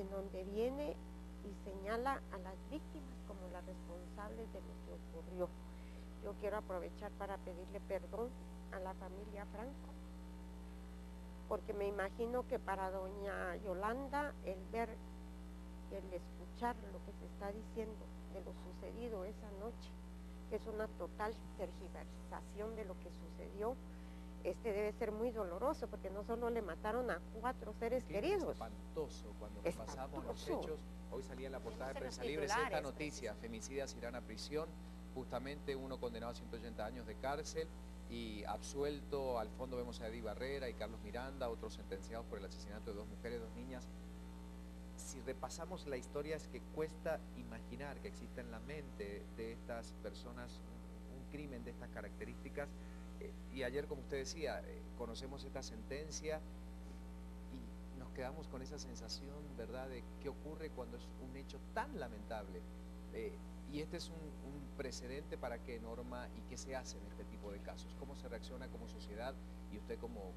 en donde viene y señala a las víctimas como las responsables de lo que ocurrió. Yo quiero aprovechar para pedirle perdón a la familia Franco, porque me imagino que para doña Yolanda el ver, el escuchar lo que se está diciendo de lo sucedido esa noche, que es una total tergiversación de lo que sucedió, debe ser muy doloroso, porque no solo le mataron a 4 seres queridos. Espantoso, cuando repasamos los hechos. Hoy salía en la portada de Prensa Libre esta noticia: femicidas irán a prisión, justamente uno condenado a 180 años de cárcel y absuelto. Al fondo vemos a Eddie Barrera y Carlos Miranda, otros sentenciados por el asesinato de 2 mujeres, 2 niñas. Si repasamos la historia, es que cuesta imaginar que exista en la mente de estas personas un crimen de estas características. Y ayer, como usted decía, conocemos esta sentencia y nos quedamos con esa sensación, ¿verdad?, de qué ocurre cuando es un hecho tan lamentable. Y este es un precedente para qué, Norma, y qué se hace en este tipo de casos. ¿Cómo se reacciona como sociedad y usted como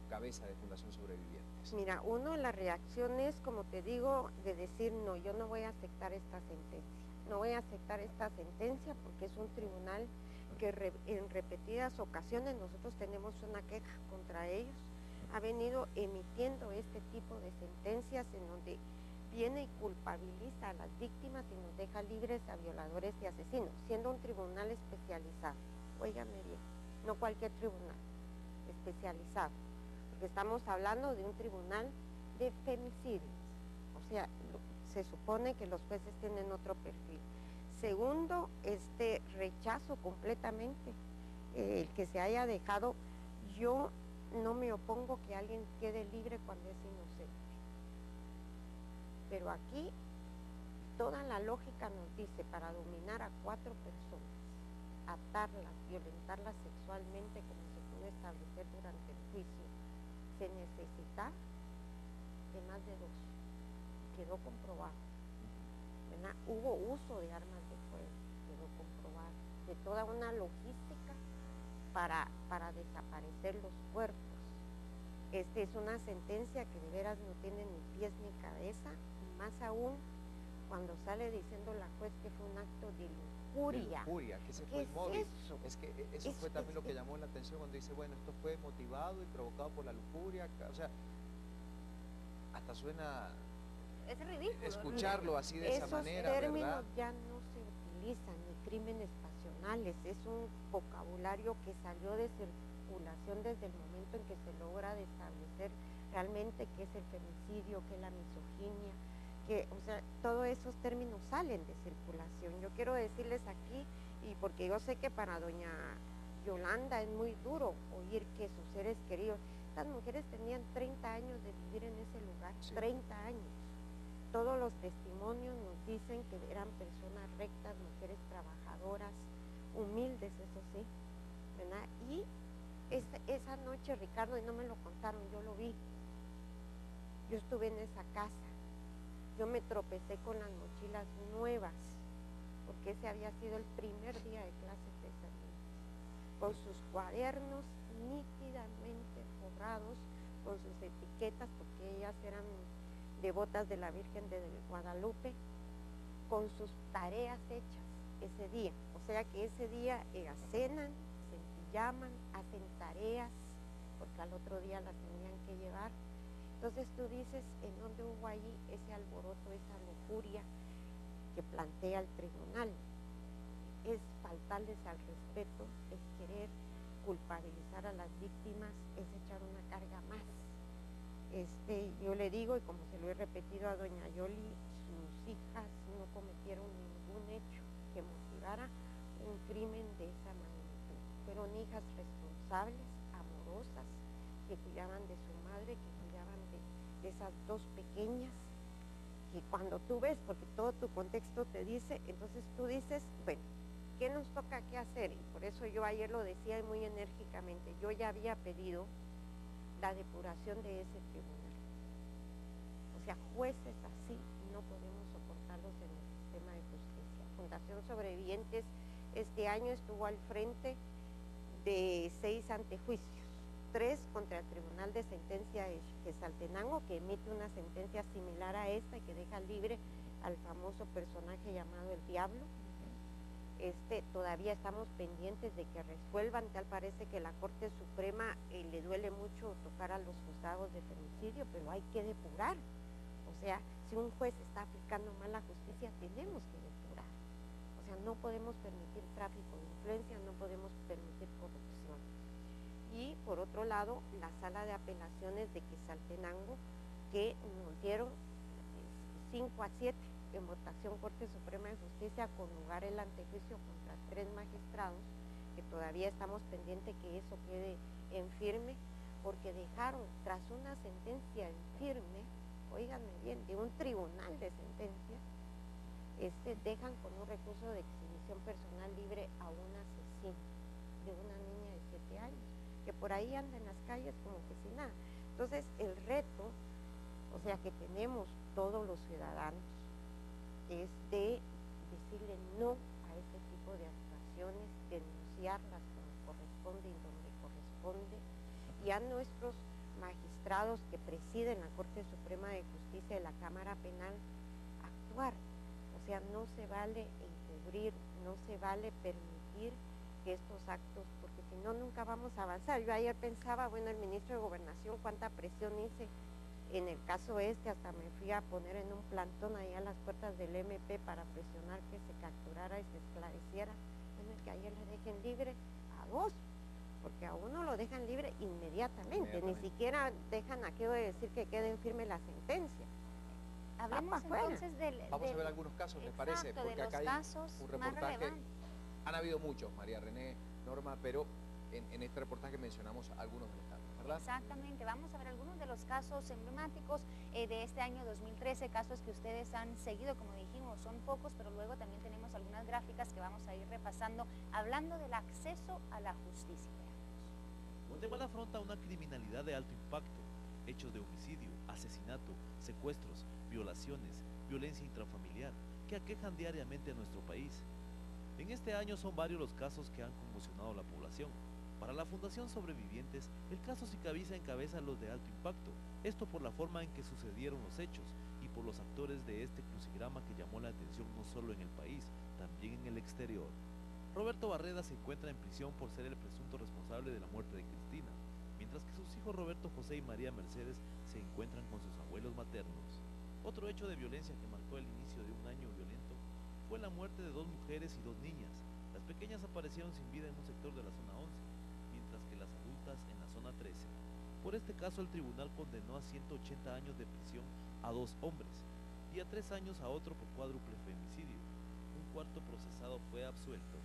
cabeza de Fundación Sobrevivientes? Mira, la reacción es, como te digo, de decir, no, yo no voy a aceptar esta sentencia. No voy a aceptar esta sentencia porque es un tribunal que en repetidas ocasiones nosotros tenemos una queja contra ellos. Ha venido emitiendo este tipo de sentencias en donde viene y culpabiliza a las víctimas y nos deja libres a violadores y asesinos, siendo un tribunal especializado. Óigame bien, no cualquier tribunal, especializado, porque estamos hablando de un tribunal de femicidios. O sea, se supone que los jueces tienen otro perfil. Segundo, rechazo completamente el que se haya dejado. Yo no me opongo que alguien quede libre cuando es inocente, pero aquí toda la lógica nos dice, para dominar a 4 personas, atarlas, violentarlas sexualmente, como se pudo establecer durante el juicio, se necesita de más de 2. Quedó comprobado, ¿verdad? Hubo uso de armas de fuego, quedó comprobado, de toda una logística para desaparecer los cuerpos. Es una sentencia que de veras no tiene ni pies ni cabeza, y más aún cuando sale diciendo la juez que fue un acto de lujuria. De lujuria, que ese fue el móvil. Es que eso fue también lo que llamó la atención cuando dice, bueno, esto fue motivado y provocado por la lujuria. O sea, hasta suena... Es ridículo. Escucharlo así de esa manera, esos términos, ¿verdad? Ya no se utilizan, ni crímenes pasionales. Es un vocabulario que salió de circulación desde el momento en que se logra de establecer realmente qué es el femicidio, qué es la misoginia, o sea, todos esos términos salen de circulación. Yo quiero decirles aquí, y porque yo sé que para doña Yolanda es muy duro oír que sus seres queridos, estas mujeres tenían 30 años de vivir en ese lugar, sí. 30 años. Todos los testimonios nos dicen que eran personas rectas, mujeres trabajadoras, humildes, eso sí, ¿verdad? Y esa noche, Ricardo, y no me lo contaron, yo lo vi. Yo estuve en esa casa. Yo me tropecé con las mochilas nuevas, porque ese había sido el primer día de clases de esas niñas, con sus cuadernos nítidamente forrados, con sus etiquetas, porque ellas eran devotas de la Virgen de Guadalupe, con sus tareas hechas ese día. O sea que ese día cenan, se empijaman, hacen tareas, porque al otro día las tenían que llevar. Entonces tú dices, ¿en dónde hubo ahí ese alboroto, esa lujuria que plantea el tribunal? Es faltarles al respeto, es querer culpabilizar a las víctimas, es echar una carga más. Yo le digo, y como se lo he repetido a doña Yoli, sus hijas no cometieron ningún hecho que motivara un crimen de esa magnitud. Fueron hijas responsables, amorosas, que cuidaban de su madre, que cuidaban de esas 2 pequeñas, que cuando tú ves, porque todo tu contexto te dice, entonces tú dices, bueno, ¿qué nos toca qué hacer? Y por eso yo ayer lo decía muy enérgicamente, yo ya había pedido la depuración de ese tribunal. O sea, jueces así no podemos soportarlos en el sistema de justicia. Fundación Sobrevivientes este año estuvo al frente de 6 antejuicios, 3 contra el Tribunal de Sentencia de Quetzaltenango, que emite una sentencia similar a esta y que deja libre al famoso personaje llamado el Diablo. Todavía estamos pendientes de que resuelvan. Tal parece que la Corte Suprema le duele mucho tocar a los juzgados de femicidio, pero hay que depurar. O sea, si un juez está aplicando mal la justicia, tenemos que depurar. O sea, no podemos permitir tráfico de influencia, no podemos permitir corrupción. Y por otro lado, la Sala de Apelaciones de Quetzaltenango, que nos dieron 5-7 en votación Corte Suprema de Justicia, con lugar el antejuicio contra 3 magistrados, que todavía estamos pendientes que eso quede en firme, porque dejaron, tras una sentencia en firme, óiganme bien, de un tribunal de sentencia, dejan con un recurso de exhibición personal libre a un asesino de una niña de 7 años, que por ahí anda en las calles como que sin nada. Entonces, el reto, o sea, que tenemos todos los ciudadanos, es de decirle no a este tipo de actuaciones, denunciarlas como corresponde y donde corresponde, y a nuestros magistrados que presiden la Corte Suprema de Justicia de la Cámara Penal actuar. O sea, no se vale encubrir, no se vale permitir que estos actos, porque si no, nunca vamos a avanzar. Yo ayer pensaba, bueno, el ministro de Gobernación, cuánta presión hice en el caso hasta me fui a poner en un plantón ahí a las puertas del MP para presionar que se capturara y se esclareciera. Bueno, que ayer le dejen libre a 2, porque a uno lo dejan libre inmediatamente. Ni siquiera dejan aquello de decir que quede en firme la sentencia. Hablemos entonces Vamos a ver algunos casos, ¿les parece? Porque acá hay un reportaje. Han habido muchos, María René, Norma, pero en este reportaje mencionamos algunos de los casos, ¿verdad? Exactamente, vamos a ver algunos de los casos emblemáticos de este año 2013, casos que ustedes han seguido, como dijimos, son pocos, pero luego también tenemos algunas gráficas que vamos a ir repasando, hablando del acceso a la justicia. Guatemala afronta una criminalidad de alto impacto, hechos de homicidio, asesinato, secuestros, violaciones, violencia intrafamiliar, que aquejan diariamente a nuestro país. En este año son varios los casos que han conmocionado a la población. Para la Fundación Sobrevivientes, el caso Sicabiza encabeza los de alto impacto, esto por la forma en que sucedieron los hechos y por los actores de este crucigrama que llamó la atención no solo en el país, también en el exterior. Roberto Barreda se encuentra en prisión por ser el presunto responsable de la muerte de Cristina, mientras que sus hijos Roberto José y María Mercedes se encuentran con sus abuelos maternos. Otro hecho de violencia que marcó el inicio de un año violento fue la muerte de 2 mujeres y 2 niñas. Las pequeñas aparecieron sin vida en un sector de la zona 11, mientras que las adultas en la zona 13. Por este caso, el tribunal condenó a 180 años de prisión a 2 hombres y a 3 años a otro por cuádruple femicidio. Un cuarto procesado fue absuelto.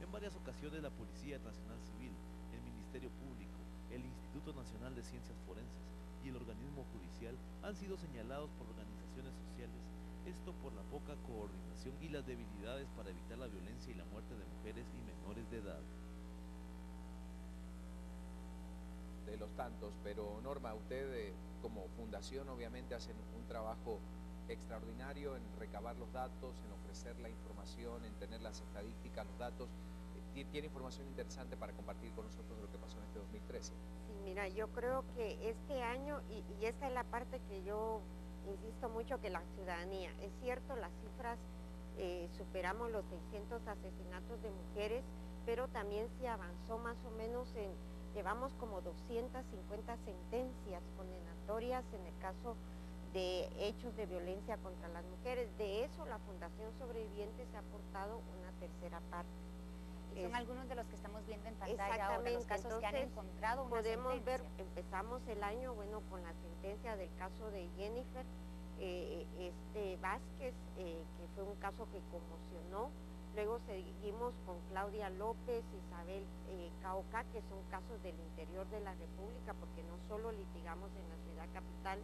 En varias ocasiones la Policía Nacional Civil, el Ministerio Público, el Instituto Nacional de Ciencias Forenses y el organismo judicial han sido señalados por organizaciones sociales, esto por la poca coordinación y las debilidades para evitar la violencia y la muerte de mujeres y menores de edad. De los tantos, pero Norma, usted como fundación obviamente hacen un trabajo extraordinario en recabar los datos, en ofrecer la información, en tener las estadísticas, los datos. Tiene información interesante para compartir con nosotros de lo que pasó en este 2013. Sí, mira, yo creo que este año, y esta es la parte que yo insisto mucho, que la ciudadanía, es cierto, las cifras, superamos los 600 asesinatos de mujeres, pero también se avanzó más o menos llevamos como 250 sentencias condenatorias en el caso de hechos de violencia contra las mujeres. De eso la Fundación Sobrevivientes ha aportado una tercera parte. Y son algunos de los que estamos viendo en pantalla ahora, los casos que han encontrado una podemos sentencia. Ver, empezamos el año, bueno, con la sentencia del caso de Jennifer Vázquez, que fue un caso que conmocionó. Luego seguimos con Claudia López, Isabel Cauca, que son casos del interior de la República, porque no solo litigamos en la ciudad capital,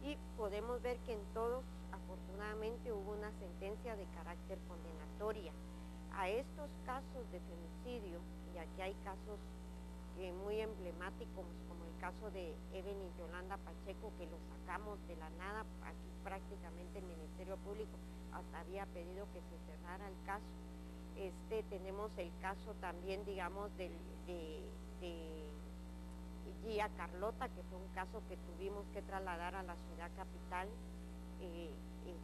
y podemos ver que en todos, afortunadamente, hubo una sentencia de carácter condenatoria. A estos casos de femicidio, y aquí hay casos muy emblemáticos, como el caso de Eben y Yolanda Pacheco, que lo sacamos de la nada, aquí prácticamente el Ministerio Público hasta había pedido que se cerrara el caso. Tenemos el caso también, digamos, Gia Carlota, que fue un caso que tuvimos que trasladar a la ciudad capital.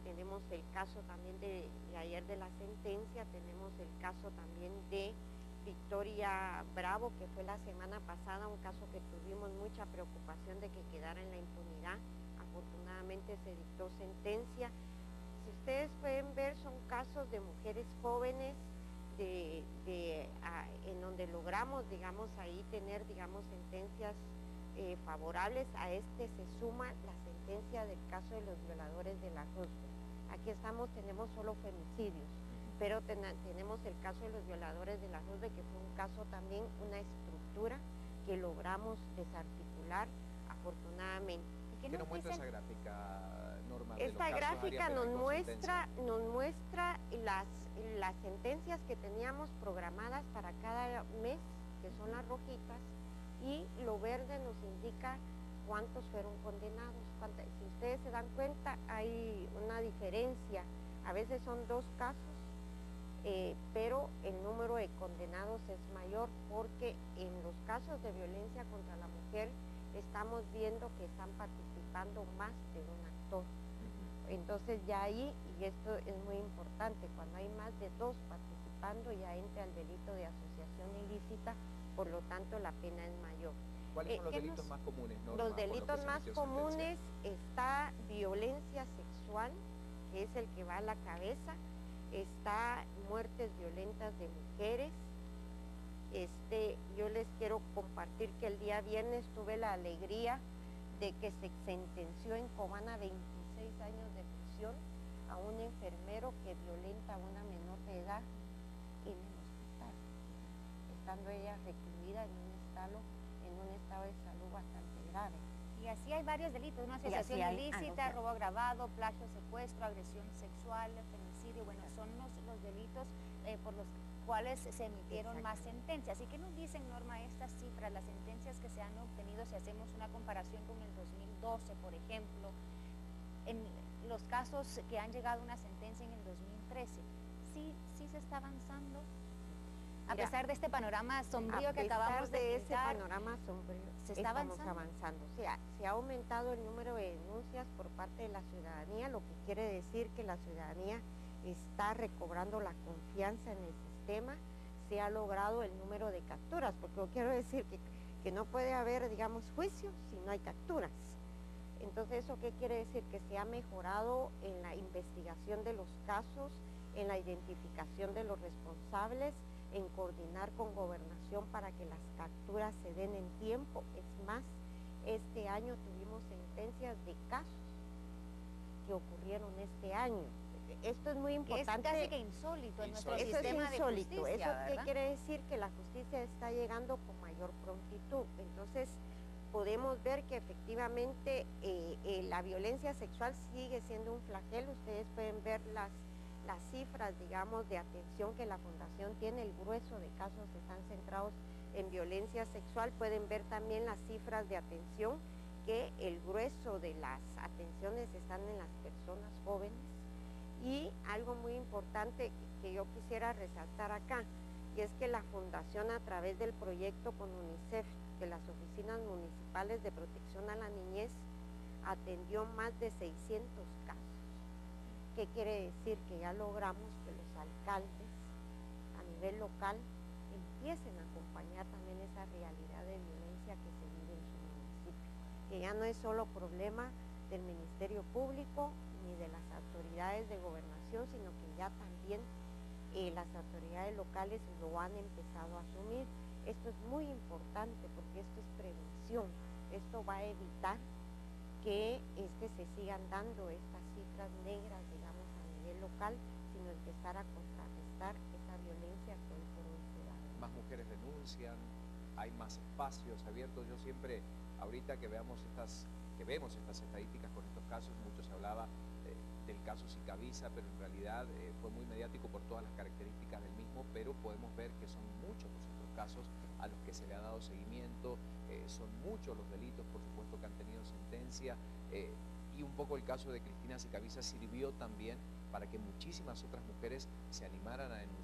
Tenemos el caso también de ayer de la sentencia, tenemos el caso también de Victoria Bravo, que fue la semana pasada, un caso que tuvimos mucha preocupación de que quedara en la impunidad. Afortunadamente se dictó sentencia. Si ustedes pueden ver, son casos de mujeres jóvenes en donde logramos, digamos, ahí tener, digamos, sentencias favorables. A este se suma la sentencia del caso de los violadores de la Roosevelt. Aquí tenemos solo femicidios, pero tenemos el caso de los violadores de la Roosevelt, que fue un caso también, una estructura que logramos desarticular afortunadamente. ¿Qué nos muestra esa gráfica, Norma? Esta gráfica nos muestra las sentencias que teníamos programadas para cada mes, que son las rojitas, y lo verde nos indica cuántos fueron condenados. Si ustedes se dan cuenta, hay una diferencia. A veces son 2 casos, pero el número de condenados es mayor, porque en los casos de violencia contra la mujer estamos viendo que están participando más de un actor. Entonces ya ahí, y esto es muy importante, cuando hay más de 2 participando, ya entra el delito de asociación ilícita, por lo tanto la pena es mayor. ¿Cuáles son los delitos más comunes, Norma? Los delitos más comunes está violencia sexual, que es el que va a la cabeza, está muertes violentas de mujeres. Yo les quiero compartir que el día viernes tuve la alegría de que se sentenció en Cobana 26 años de prisión a un enfermero que violenta a una menor de edad en el hospital, estando ella recluida en un estado de salud bastante grave. Y así hay varios delitos, una asociación ilícita, robo agravado, plagio, secuestro, agresión sexual, femicidio. Bueno, son los delitos por los cuales se emitieron más sentencias. ¿Y qué nos dicen, Norma, estas cifras, las sentencias que se han obtenido, si hacemos una comparación con el 2012, por ejemplo, en los casos que han llegado a una sentencia en el 2013, ¿sí se está avanzando? A pesar de este panorama sombrío que acabamos de ese panorama sombrío, estamos avanzando. O sea, se ha aumentado el número de denuncias por parte de la ciudadanía, lo que quiere decir que la ciudadanía está recobrando la confianza en el sistema. Se ha logrado el número de capturas, porque yo quiero decir que no puede haber, digamos, juicio si no hay capturas. Entonces, ¿eso qué quiere decir? Que se ha mejorado en la investigación de los casos, en la identificación de los responsables, en coordinar con gobernación para que las capturas se den en tiempo. Es más, este año tuvimos sentencias de casos que ocurrieron este año. Esto es muy importante. Es casi que insólito en nuestro sistema de justicia, ¿Eso ¿verdad? qué quiere decir? Que la justicia está llegando con mayor prontitud. Entonces, podemos ver que efectivamente la violencia sexual sigue siendo un flagelo. Ustedes pueden ver las cifras, digamos, de atención que la Fundación tiene. El grueso de casos están centrados en violencia sexual. Pueden ver también las cifras de atención, que el grueso de las atenciones están en las personas jóvenes. Y algo muy importante que yo quisiera resaltar acá, y es que la Fundación, a través del proyecto con UNICEF de las Oficinas Municipales de Protección a la Niñez, atendió más de 600 casos. ¿Qué quiere decir? Que ya logramos que los alcaldes a nivel local empiecen a acompañar también esa realidad de violencia que se vive en su municipio, que ya no es solo problema del Ministerio Público ni de las autoridades de gobernación, sino que ya también las autoridades locales lo han empezado a asumir. Esto es muy importante porque esto es prevención. Esto va a evitar que se sigan dando estas cifras negras, digamos, a nivel local, sino empezar a contrarrestar esa violencia que hoy por hoy se da. Más mujeres denuncian, hay más espacios abiertos. Yo siempre, ahorita que vemos estas estadísticas con estos casos, mucho se hablaba del caso Sicavisa, pero en realidad fue muy mediático por todas las características del mismo, pero podemos ver que son muchos los otros casos a los que se le ha dado seguimiento, son muchos los delitos, por supuesto, que han tenido sentencia, y un poco el caso de Cristina Sicavisa sirvió también para que muchísimas otras mujeres se animaran a denunciar.